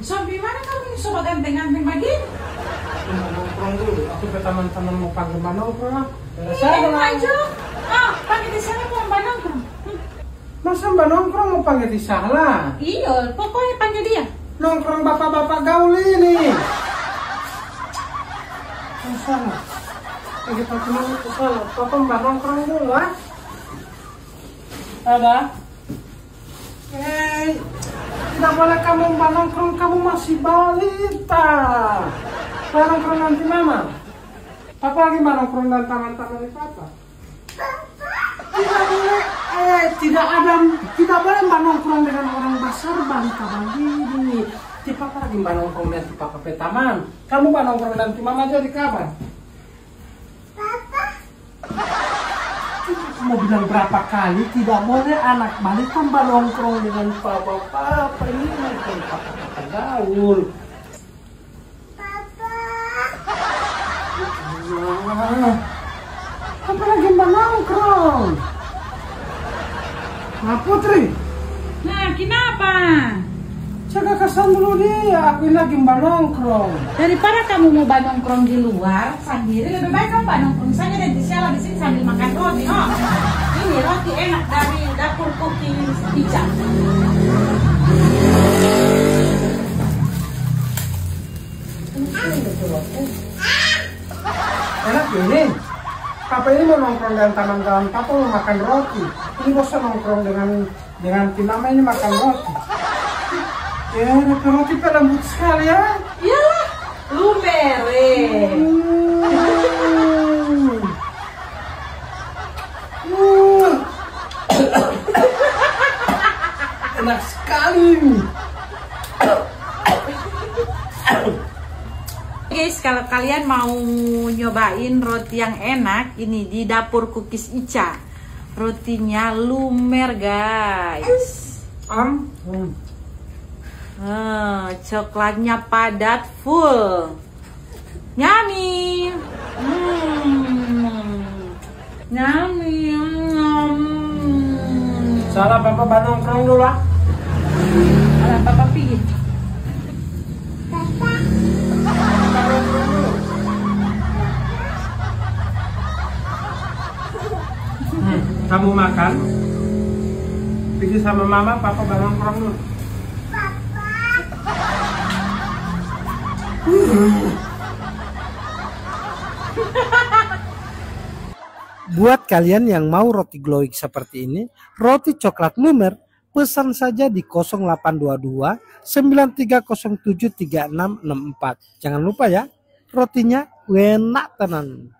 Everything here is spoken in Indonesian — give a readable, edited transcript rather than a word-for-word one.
Sampai mana kamu ini sobat ganteng-ganteng begini? Nongkrong dulu, aku ke teman-teman mau panggil nongkrong. Iya, maju. Panggil di sana mau mbak nongkrong. Masa mbak nongkrong mau panggil di sana? Iya, pokoknya panggil dia. Nongkrong bapak-bapak gaul ini. Salah. Kita kenal itu salah. Papa mbak nongkrong dulu ah. Ada? Tidak boleh kamu mbak nongkrong, kamu masih balita. Mbak nongkrong nanti mama. Papa lagi mbak nongkrong dan taman-taman di papa. Tidak boleh, tidak boleh mbak nongkrong dengan orang besar balita begini. Di papa lagi mbak nongkrong nanti papa ke taman. Kamu mbak nongkrong nanti mama jadi kapan? Mau bilang berapa kali tidak boleh anak balita mbak nongkrong dengan papa ini nongkrong papa gaul. Apa lagi mbak nongkrong? Nah Putri. Nah, kenapa? Jaga kesan dulu dia, aku ini lagi mbak nongkrong. Daripada kamu mau mbak nongkrong di luar sendiri, lebih baik kamu mbak nongkrong saja dan di sini sambil makan roti. Oh, ini roti enak dari dapur cookies Ica. Enak ini. Papa ini mau nongkrong dengan teman-teman papa mau makan roti. Ini bosan nongkrong dengan Kinama ini makan roti. Ya, roti lembut sekali ya. Iyalah, lumer. Enak sekali. Guys, kalau kalian mau nyobain roti yang enak, ini di dapur cookies Ica. Rotinya lumer, guys. Coklatnya padat full. Yummy. Yummy. Salah papa nongkrong dulu lah. Ada papa pergi. Kamu makan, pergi sama mama, papa nongkrong dulu. Buat kalian yang mau roti glowing seperti ini, roti coklat lumer, pesan saja di 0822 9307 3664. Jangan lupa ya, rotinya enak tenan.